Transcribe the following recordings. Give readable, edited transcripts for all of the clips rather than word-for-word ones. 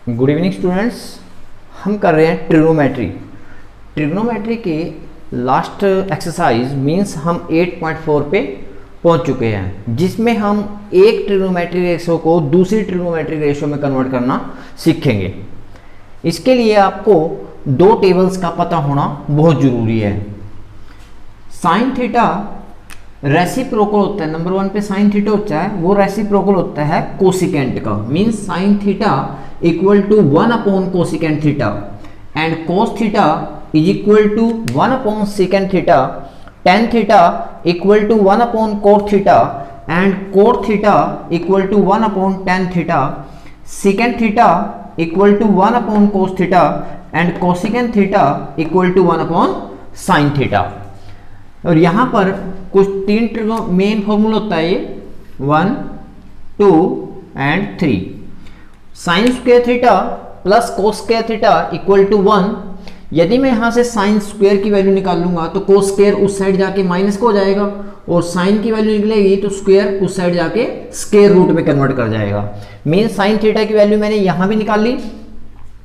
Good evening students. हम कर रहे हैं ट्रिग्नोमेट्री। ट्रिग्नोमेट्री के लास्ट एक्सरसाइज मींस हम 8.4 पे पहुंच चुके हैं, जिसमें हम एक ट्रिग्नोमेट्री रेशो को दूसरी ट्रिग्नोमेट्री रेशो में कन्वर्ट करना सीखेंगे। इसके लिए आपको दो टेबल्स का पता होना बहुत ज़रूरी है। साइन थीटा रेसिप्रोकल होता है, नंबर 1 पे साइन थीटा होता है, वो रेसिप्रोकल होता है कोसिकेंट का। Means sine theta equal to 1 upon cosecant theta and cos theta is equal to 1 upon secant theta, tan theta equal to 1 upon cot theta and cot theta equal to 1 upon tan theta, secant theta equal to 1 upon cos theta and cosecant theta equal to 1 upon sine theta. और यहाँ पर कुछ तीन main formula होता है, ये 1, 2 and 3। Sine square theta plus cos square theta equal to 1। यदि मैं यहाँ से साइन स्क्वायर की वैल्यू निकालूंगा तो कोस स्क्वायर उस साइड जाके माइनस को हो जाएगा, और साइन की वैल्यू निकलेगी तो स्क्वायर उस साइड जाके स्क्वायर रूट में कन्वर्ट कर जाएगा। मीन साइन थीटा की वैल्यू मैंने यहाँ भी निकाल ली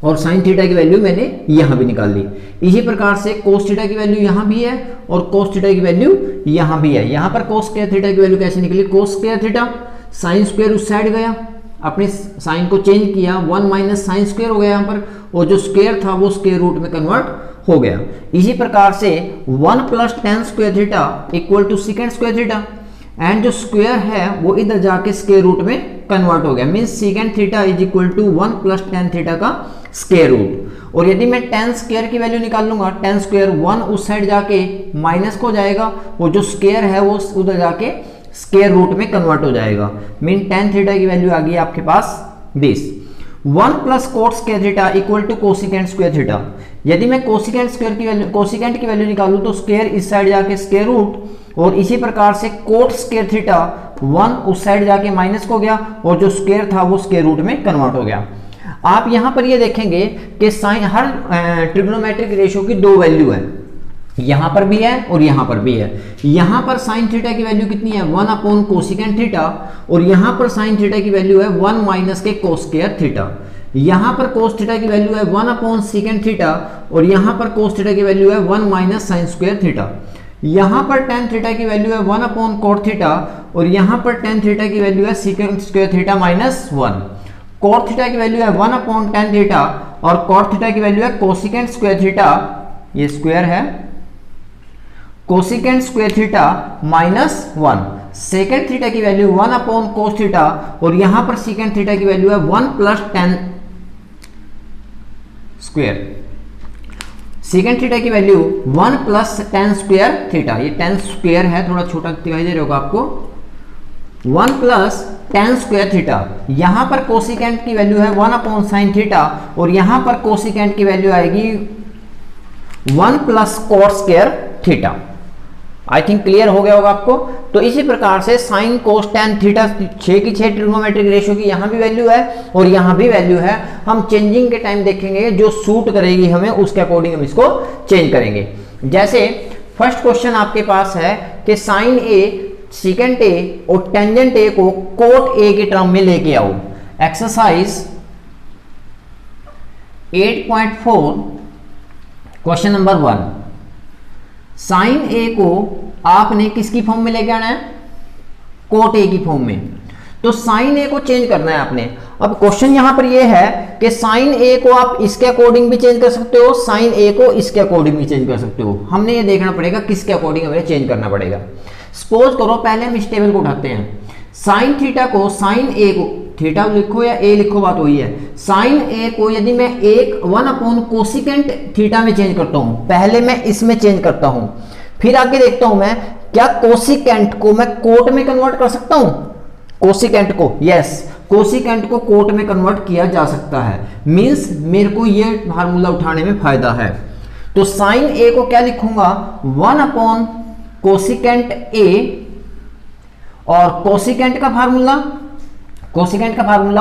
और साइन थीटा की वैल्यू मैंने यहाँ भी निकाल ली। इसी प्रकार से कोस थीटा की वैल्यू यहाँ भी है और कोस थीटा की वैल्यू यहाँ भी है। यहाँ पर कोस स्क्वायर थीटा की वैल्यू कैसे निकली, कोस स्क्वायर थीटा, साइन स्क्वायर उस साइड गया, अपने साइन को चेंज किया, 1 माइनस साइन स्क्वायर हो गया यहाँ पर, और जो स्क्वायर था वो स्क्वायर रूट में कन्वर्ट हो गया। इसी प्रकार से 1 plus tan square theta equal to second square theta and जो स्क्वायर है वो इधर जाके स्क्वायर रूट में कन्वर्ट हो गया। Mean second theta is equal to 1 plus tan theta का स्क्वायर रूट। और यदि मैं टेन स्क्वायर की वैल्यू निकाल लूंगा, टेन स्क्वायर 1 उस साइड जाके माइनस को जाएगा, वो जो स्क्वायर है वो उधर जाके स्क्वायर रूट में कन्वर्ट हो जाएगा। मीन टेन थीटा की वैल्यू आ गई आपके पास 20। 1 plus cot square theta equal to cosecant square theta. यदि मैं कोसिकेंट स्क्वायर की वैल्यू कोसिकेंट की वैल्यू निकालूं तो स्क्वायर इस साइड जाके स्क्वायर रूट, और इसी प्रकार से कोट स्क्वायर थीटा 1 उस साइड जाके माइनस को गया और जो स्क्वायर था वो स्क्वायर रूट में कन्वर्ट हो गया। आप यहां पर ये देखेंगे कि साइन हर ट्रिग्नोमेट्रिक रेशियो की दो वैल्यू है, यहां पर भी है और यहां पर भी है। यहां पर साइन थीटा की वैल्यू कितनी है, 1 अपॉन कोसिकेंट थीटा, और यहां पर साइन थीटा की वैल्यू है 1 माइनस के कोस स्क्वायर थीटा। यहां पर कोस थीटा की वैल्यू है 1 अपॉन सेकेंट थीटा, और यहां पर कोस थीटा की वैल्यू है 1 माइनस साइन स्क्वायर थीटा। यहां पर टेन थीटा की वैल्यू है 1 अपॉन कोट थीटा, और यहां पर टेन थीटा की वैल्यू है secant square theta minus 1। Cot theta की वैल्यू है 1 अपॉन टेन थीटा, और कोट थीटा की वैल्यू है कोसिकेंट स्क्वायर थीटा, ये स्क्वायर है, cosecant square theta minus 1। Secant theta की वैल्यू 1 अपॉन कोस थीटा, और यहां पर सेकेंड थीटा की वैल्यू है 1 plus tan square. Secant theta की value 1 plus tan square theta, ये टेन स्क्वायर है, थोड़ा छोटा दिखाई दे रहा होगा आपको, 1 प्लस टेन स्क्वायर थीटा। यहां पर कोसिकेंट की वैल्यू है 1 अपॉन साइन थीटा, और यहां पर कोसिकेंट की वैल्यू आएगी 1 plus cot square theta. I think clear हो गया होगा आपको। तो इसी प्रकार से साइन कोस टेन थीटा 6 की 6 ट्रिग्नोमेट्रिक रेशियो की यहाँ भी वैल्यू है और यहाँ भी वैल्यू है। हम चेंजिंग के टाइम देखेंगे, जो सूट करेगी हमें उसके अकॉर्डिंग हम इसको चेंज करेंगे। जैसे फर्स्ट क्वेश्चन आपके पास है कि साइन ए, सेकेंट ए और टेंजेंट ए को कोट ए के टर्म में लेके आओ। Exercise 8.4 question number 1। साइन ए को आपने किसकी फॉर्म में लेके आना है, कोट ए की फॉर्म में। तो साइन ए को चेंज करना है आपने। अब क्वेश्चन यहां पर ये है कि साइन ए को आप इसके अकॉर्डिंग भी चेंज कर सकते हो, साइन ए को इसके अकॉर्डिंग भी चेंज कर सकते हो। हमने ये देखना पड़ेगा किसके अकॉर्डिंग हमें चेंज करना पड़ेगा। सपोज करो पहले हम इस टेबल को उठाते हैं, साइन थीटा को, साइन ए को, थीटा लिखो या ए लिखो बात वही है, साइन ए को यदि मैं 1 अपॉन कोसिकेंट थीटा में चेंज करता हूं, पहले मैं इसमें चेंज करता हूं, फिर आगे देखता हूं मैं क्या कोसिकेंट को मैं कोट में कन्वर्ट कर सकता हूं। कोसिकेंट को, यस, कोसिकेंट को कोट में कन्वर्ट किया जा सकता है। मींस मेरे को ये फार्मूला उठाने में फायदा है। तो साइन ए को क्या लिखूंगा, 1 अपॉन कोसिकेंट ए, और कोसिकेंट का फार्मूला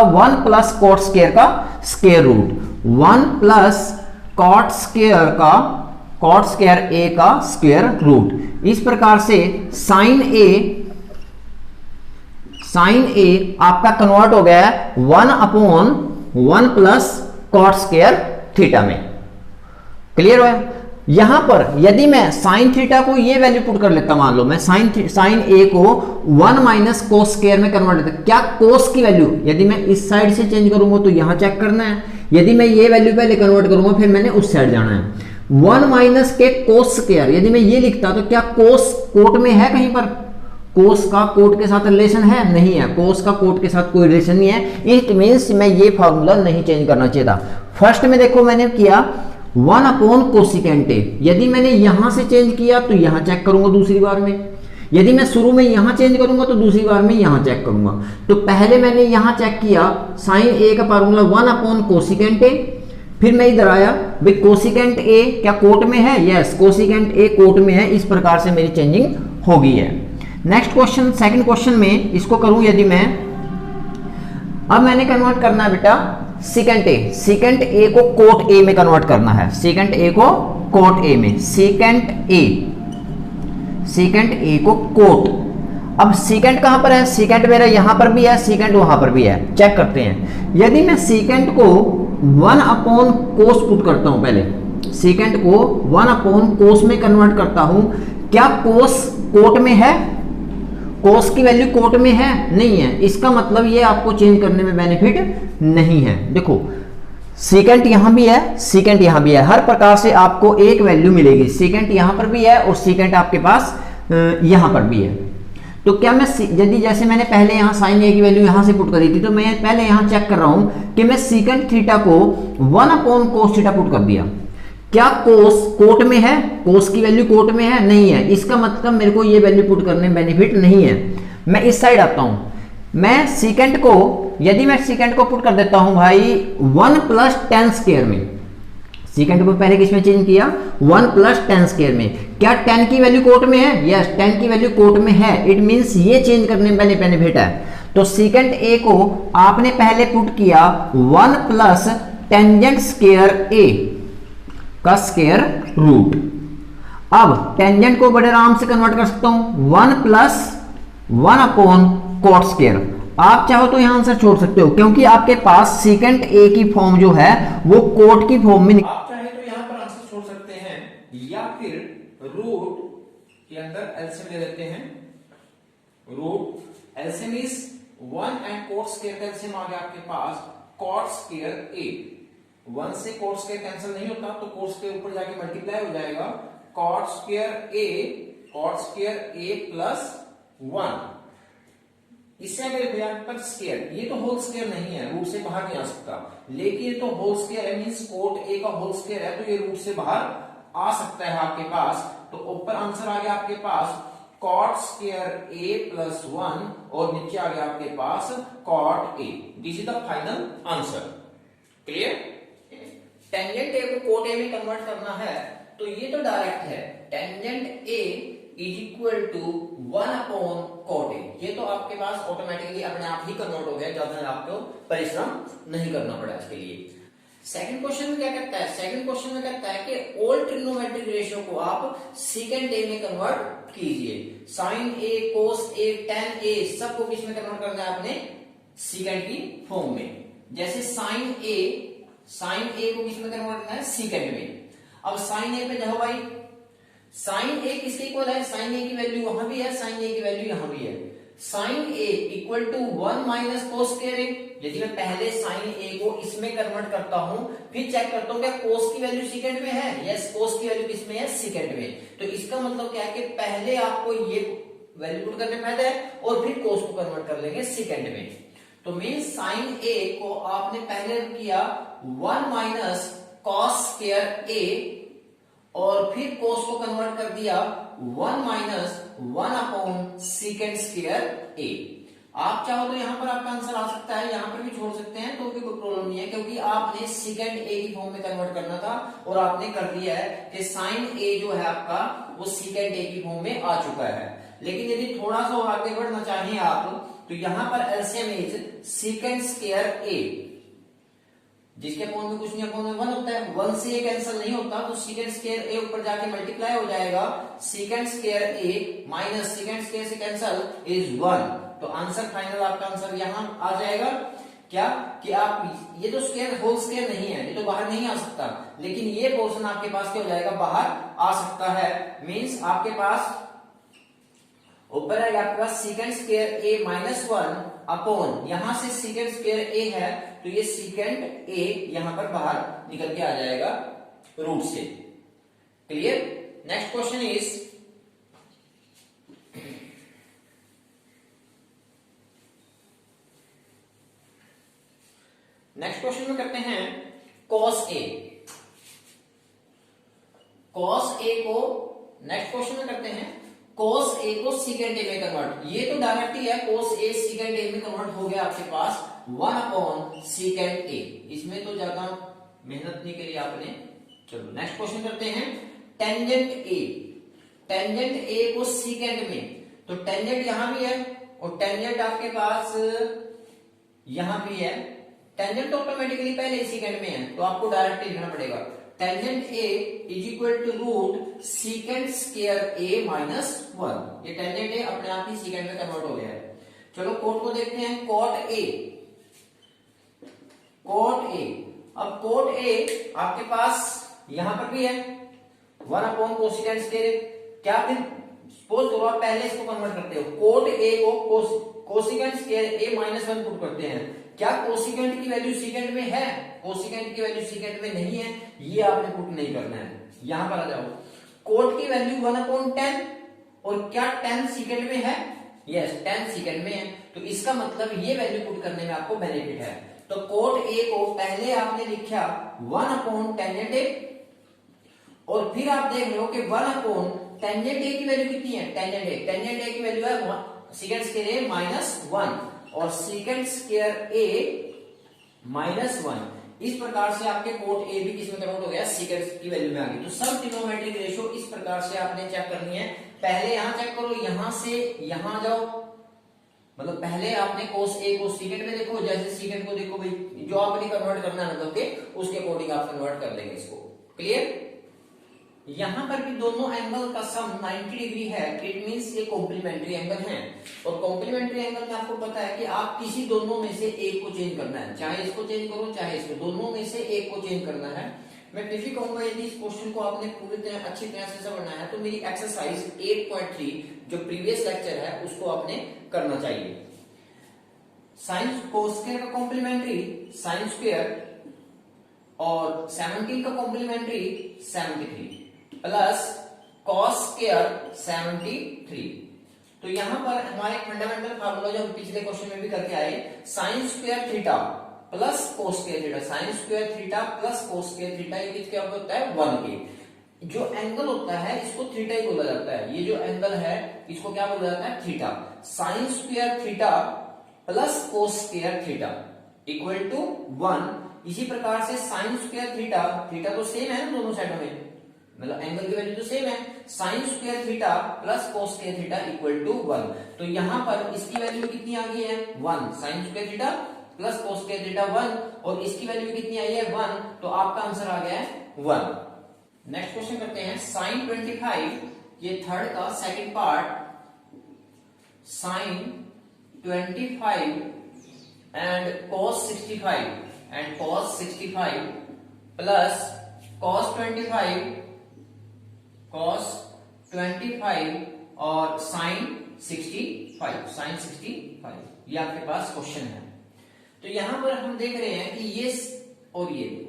1 प्लस कॉट स्क्वायर का square root, 1 plus cot square A का स्क्वायर रूट। इस प्रकार से साइन ए आपका कन्वर्ट हो गया है 1 upon 1 plus cot square theta में। क्लियर हुआ? यहां पर यदि मैं साइन थीटा को ये वैल्यू पुट कर लेता, मान लो मैं साइन ए को 1 माइनस कोस स्क्वायर में कन्वर्ट करता, क्या कोस की वैल्यू यदि मैं इस साइड से चेंज करूंगा तो यहां चेक करना है, यदि मैं ये वैल्यू पहले कन्वर्ट करूंगा फिर मैंने उस साइड जाना है। 1 माइनस के कोस स्क्वायर यदि मैं ये लिखता तो क्या कोस कोट में है कहीं पर? कोस का कोट के साथ रिलेशन है? नहीं है, कोस का कोट के साथ कोई रिलेशन नहीं है। इट मीन्स मैं ये फॉर्मूला नहीं चेंज करना चाहिए था। फर्स्ट में देखो मैंने किया 1 अपॉन कोसिकेंट ए, यदि मैंने यहां से चेंज किया तो यहां चेक करूंगा दूसरी बार में, यदि मैं शुरू में यहां चेंज करूंगा तो दूसरी बार में यहां चेक करूंगा। तो पहले मैंने यहां चेक किया साइन ए का फार्मूला 1 अपॉन कोसिकेंट ए, फिर मैं इधर आया भाई कोसिकेंट ए क्या कोट में है? यस, कोसिकेंट ए कोट में है। इस प्रकार से मेरी चेंजिंग हो गई है। नेक्स्ट क्वेश्चन, सेकंड क्वेश्चन में इसको करूं यदि मैं, अब मैंने कन्वर्ट करना है बेटा सेकेंट ए को कोट ए में कन्वर्ट करना है, सेकेंट ए को कोट ए में, सेकेंट ए को कोट। अब सेकेंट कहां पर है? सेकेंट मेरा यहां पर भी है, सेकेंट वहां पर भी है, चेक करते हैं। यदि मैं सेकेंट को 1 अपॉन कोस पुट करता हूं, पहले सेकेंट को 1 अपॉन कोस में कन्वर्ट करता हूं, क्या कोस कोट में है? कोस की वैल्यू कोट में है? नहीं है। इसका मतलब ये आपको चेंज करने में बेनिफिट नहीं है। देखो सेकेंट यहां भी है, सेकेंट यहां भी है, हर प्रकार से आपको एक वैल्यू मिलेगी। सेकेंट यहां पर भी है और सेकेंट आपके पास यहां पर भी है। तो क्या मैं यदि जैसे मैंने पहले यहां साइन ए की वैल्यू यहां से पुट करी थी, तो मैं पहले यहां चेक कर रहा हूं कि मैं सेकेंट थीटा को 1 अपॉन कोस थीटा पुट कर दिया, क्या कोस कोट में है? कोस की वैल्यू कोट में है? नहीं है। इसका मतलब मेरे को ये वैल्यू पुट करने में बेनिफिट नहीं है। मैं इस साइड आता हूं, मैं सेकेंड को, यदि मैं सेकेंड को पुट कर देता हूं भाई 1 प्लस 10 स्क्वायर में, सेकेंड को पहले किसमें चेंज किया? 1 प्लस 10 स्क्वायर में, क्या 10 की वैल्यू कोट में है? यस, 10 की वैल्यू कोट में है। इट मींस ये चेंज करने में बेनिफिट है। तो सेकेंड ए को आपने पहले पुट किया 1 प्लस टेंजेंट स्क्वायर ए का स्क्वायर रूट। अब टेंजेंट को बड़े आराम से कन्वर्ट कर सकता हूं, 1 प्लस 1 अपॉन कोट स्क्वायर। आप चाहो तो यहां आंसर छोड़ सकते हो, क्योंकि आपके पास सेकेंड ए की फॉर्म जो है वो कोट की फॉर्म में, आप चाहे तो यहां पर आंसर छोड़ सकते हैं, या फिर रूट के अंदर एलसीएम ले लेते हैं। Root LCM is 1 and cot square का एलसीएम आ गया आपके पास कोट स्क्वायर ए। 1 से कोट स्क्वायर कैंसिल नहीं होता तो कोट स्क्वायर ऊपर जाके मल्टीप्लाई हो जाएगा, कोट स्क्वायर ए प्लस 1। इससे अगर यहां पर स्क्वायर, ये तो होल स्क्वायर नहीं है, रूट से बाहर नहीं आ सकता, लेकिन ये तो होल स्क्वायर है, मींस कोट ए का होल स्क्वायर है, तो ये रूट से बाहर आ सकता है आपके पास। तो ऊपर आंसर आ गया आपके पास कॉट स्क्वायर ए प्लस 1 और नीचे आ गया आपके पास cot A. This is the final answer. Clear? Tangent A को कोट ए में कन्वर्ट करना है तो ये तो डायरेक्ट है, tangent A is equal to 1 upon cot A. ये तो आपके पास ऑटोमेटिकली अपने आप ही कन्वर्ट हो गया, ज्यादा आपको परिश्रम नहीं करना पड़ा इसके लिए। सेकंड क्वेश्चन में क्या कहता है? सेकंड क्वेश्चन में कहता है कि ऑल ट्रिग्नोमेट्रिक रेशियो को आप सेकंड ए में कन्वर्ट कीजिए। साइन ए, कोस ए, टेन ए सबको किस में कन्वर्ट करना है? आपने सेकंड की फॉर्म में। जैसे साइन ए को किस में कन्वर्ट करना है? सेकंड में। अब साइन ए पे जाओ भाई, साइन ए किसके इक्वल है? साइन ए की वैल्यू वहां भी है, साइन ए की वैल्यू यहां भी है। Sine A equal to 1 minus cos square A. यदि मैं पहले साइन ए को इसमें कन्वर्ट करता हूं, फिर चेक करता हूं क्या कोस की वैल्यू सेकंड में है? यस, कोस की वैल्यू किसमें है? सेकंड में। तो इसका मतलब क्या है कि पहले आपको ये वैल्यू पुट करने फायदा है और फिर कोस को कन्वर्ट कर लेंगे सेकंड में। तो मीन साइन ए को आपने पहले किया 1 माइनस कॉस स्क्वायर ए और फिर कोस को कन्वर्ट कर दिया 1 माइनस 1 अपॉन सेकंड स्क्वायर ए। आप चाहो तो यहां पर आपका आंसर आ सकता है, यहां पर भी छोड़ सकते हैं तो भी कोई प्रॉब्लम नहीं है, क्योंकि आपने सेकंड ए की फॉर्म में कन्वर्ट करना था और आपने कर दिया है कि साइन ए जो है आपका वो सेकंड ए की फॉर्म में आ चुका है। लेकिन यदि थोड़ा सा आगे बढ़ना चाहिए आप, तो यहां पर एलसीएम इज सेकंड स्क्वायर ए, जिसके फॉर्म में कुछ नहीं, फॉर्म में 1 होता है, 1 से ये कैंसिल नहीं होता तो सेकंड स्क्वायर ए ऊपर जाके मल्टीप्लाई हो जाएगा, सेकंड स्क्वायर ए माइनस सेकंड स्क्वायर से कैंसिल इज 1। तो आंसर फाइनल आपका आंसर यहां आ जाएगा क्या कि आप ये तो स्क्वायर होल स्क्वायर नहीं है, ये तो बाहर नहीं आ सकता, लेकिन ये पोर्शन आपके पास क्या हो जाएगा, बाहर आ सकता है। मींस आपके पास ऊपर है आपके पास सीकेंड स्क्वायर ए माइनस 1 अपॉन, यहां से सीकेंड स्क्वायर ए है तो ये सीकेंड ए यहां पर बाहर निकल के आ जाएगा रूट से। Clear? Next question is next question में करते हैं cos a। cos a को नेक्स्ट क्वेश्चन में करते हैं cos a को सीकेंड a में कन्वर्ट। ये तो डायरेक्ट ही है, cos a सीकेंड a में कन्वर्ट हो गया आपके पास 1 अपॉन सीकेंड a। इसमें तो ज्यादा मेहनत नहीं करी आपने। चलो नेक्स्ट क्वेश्चन करते हैं टेंजेंट a। टेंजेंट a को सीकेंड में, तो टेंजेंट यहां भी है और टेंजेंट आपके पास यहां भी है। टेंजेंट तो ऑटोमेटिकली पहले सीकेंड में है तो आपको डायरेक्ट लिखना पड़ेगा tangent a is equal to root secant square a minus 1। ये टेंजेंट a अपने आप ही सीकेंड में कन्वर्ट हो गया है। चलो कोट को देखते हैं, कॉट a। कॉट a, अब कॉट a आपके पास यहां पर भी है 1 अपॉन कोसिकेंड स्क्वायर। क्या फिर सपोज करो आप पहले इसको कन्वर्ट करते हो, कोट a को cosecant square a minus 1 put करते हैं। क्या कोसिकेंड की वैल्यू सीकेंड में है? कोसिकेंड की वैल्यू सीकेंड में नहीं है, ये आपने पुट नहीं करना है। यहां पर आ जाओ, कोट की वैल्यू 1 अपॉन 10 और क्या 10 सेकंड में है? यस 10 सेकंड में है, तो इसका मतलब ये वैल्यू पुट करने में आपको बेनिफिट है। तो कोट ए को पहले आपने लिखा 1 अपॉन टेंजेंट ए और फिर आप देख लो कि 1 अपॉन टेंजेंट ए की वैल्यू कितनी है? टेंजेंट ए की वैल्यू है सीकेंड स्क्वायर ए माइनस 1 और सीकेंड स्क्वायर ए माइनस 1। इस प्रकार से आपके कोट ए भी किसमें कन्वर्ट हो गया? सीकेंड की वैल्यू में आ गई। तो सब ट्रिग्नोमेट्रिक रेशियो इस प्रकार से आपने चेक करनी है। पहले यहां चेक करो, यहां से यहां जाओ, मतलब पहले आपने कोस ए को सीकेंड में देखो, जैसे सीकेंड को देखो भाई, जो आपने कन्वर्ट करना है मतलब के उसके अकॉर्डिंग आप कन्वर्ट कर देंगे इसको। क्लियर? यहां पर भी दोनों एंगल का सम 90 डिग्री है, इट मींस ये कॉम्प्लीमेंट्री एंगल हैं। और कॉम्प्लीमेंट्री एंगल में आपको पता है कि आप किसी दोनों में से एक को चेंज करना है, चाहे इसको चेंज करो चाहे इसको, दोनों में से एक को चेंज करना है। मैं फिर भी कहूंगा यदि इस क्वेश्चन को आपने पूरी तरह अच्छी तरह से समझना है तो मेरी एक्सरसाइज 8.3 जो प्रीवियस लेक्चर है उसको आपने करना चाहिए। साइन कोस स्क्वायर का कॉम्प्लीमेंट्री साइन स्क्वायर और 17 का कॉम्प्लीमेंट्री 73 प्लस कॉस स्क्वायर 73। तो यहां पर हमारे फंडामेंटल फार्मूला जो हम पिछले क्वेश्चन में भी करके आए, sign square theta plus cos square theta, sine square theta plus cos square theta, ये किसके आपको होता है? 1 के। जो एंगल होता है इसको थीटा ही बोला जाता है, ये जो एंगल है इसको क्या बोला जाता है? Theta. Sine square theta plus cos square theta equal to 1। इसी प्रकार से साइन स्क्वायर थीटा, थीटा तो सेम है ना दोनों साइडों में, मतलब एंगल की वैल्यू तो सेम है, sine square theta plus cos square theta equal to 1। तो यहां पर इसकी वैल्यू कितनी आ गई है? 1। Sign square theta plus cos square theta 1 और इसकी वैल्यू कितनी आई है? 1। तो आपका आंसर आ गया है 1। नेक्स्ट क्वेश्चन करते हैं साइन 25, ये थर्ड का second part, sine 25 and cos 65 and cos 65 plus cos 25 और साइन 65, ये आपके पास क्वेश्चन है। तो यहां पर हम देख रहे हैं कि ये और ये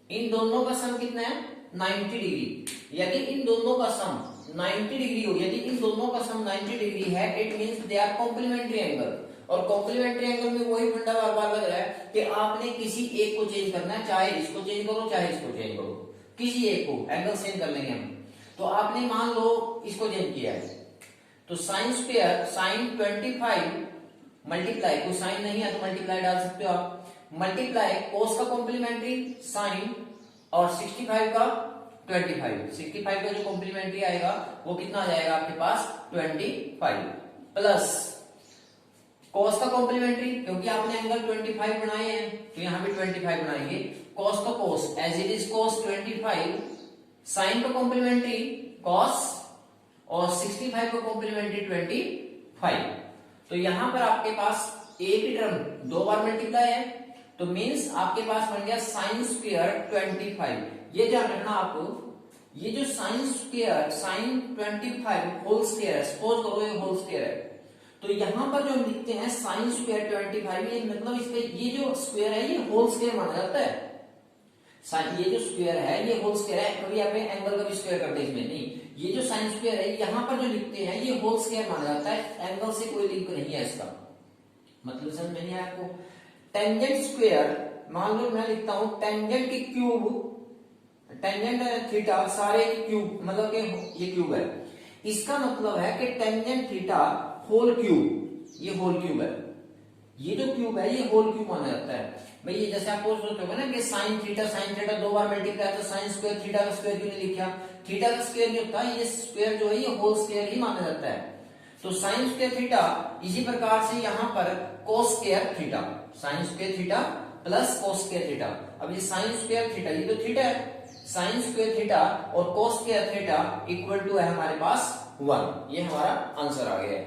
इन दोनों का सम कितना है? 90 डिग्री। यदि इन दोनों का सम 90 डिग्री हो, यदि इन दोनों का सम 90 डिग्री है, it means they are complementary angle. और कॉम्प्लीमेंट्री एंगल में वही फंडा बार बार लग रहा है कि आपने किसी एक को चेंज करना है, चाहे इसको चेंज करो चाहे इसको चेंज करो, किसी एक को एंगल चेंज कर लेंगे हम। तो आपने मान लो इसको चेंज किया है, तो साइन स्क्वायर साइन 25 मल्टीप्लाई, कोई साइन नहीं है तो मल्टीप्लाई डाल सकते हो आप, मल्टीप्लाई कोस का कॉम्प्लीमेंट्री साइन और 65 का 25, 65 का जो कॉम्प्लीमेंट्री आएगा वो कितना आ जाएगा आपके पास? 25 प्लस कॉस का कॉम्प्लीमेंट्री, क्योंकि आपने एंगल 25 बनाए हैं तो यहां भी 25 बनाएंगे, कॉस का cos as it is cos 25, sine का कॉम्प्लीमेंट्री कॉस और 65 का कॉम्प्लीमेंट्री 25। तो यहां पर आपके पास एक ही टर्म 2 बार मल्टीप्लाई है, तो मीन्स आपके पास बन गया साइन स्क्वायर 25। ये ध्यान रखना आपको, ये जो sine square sine 25 whole square है, सपोज करो ये होल स्क्वायर है, तो यहां पर जो हम लिखते हैं साइन स्क्वायर 25, ये मतलब इसका ये जो स्क्वायर है ये होल स्क्वायर माना जाता है। ये जो स्क्वायर है ये होल स्क्वायर है, कभी आप एंगल का भी स्क्वायर करते हैं इसमें नहीं, ये जो साइन स्क्वायर है यहां पर जो लिखते हैं ये होल स्क्वायर माना जाता है, एंगल से कोई लिंक नहीं है इसका। मतलब समझ में नहीं आया आपको? टेंजेंट स्क्वायर, मान लो मैं लिखता हूं टेंजेंट की क्यूब, टेंजेंट थीटा सारे की क्यूब, मतलब कि ये क्यूब है, इसका मतलब है कि टेंजेंट थीटा होल क्यूब, ये होल क्यूब है, ये जो क्यूब है ये होल क्यूब माना जाता है। भाई ये जैसे आप सोचोगे ना कि साइन थीटा 2 बार मल्टीप्लाई, तो साइन स्क्वायर थीटा का स्क्वायर क्यों नहीं लिखा? थीटा का स्क्वायर नहीं होता, ये स्क्वायर जो है ये होल स्क्वायर ही माना जाता है। तो साइन स्क्वायर थीटा, इसी प्रकार से यहां पर कोस square theta, sine square theta plus cos square theta. अब ये साइन स्क्वायर थीटा, ये तो थीटा है, साइन स्क्वायर थीटा और cos square theta equal to है हमारे पास 1। ये हमारा आंसर आ गया है।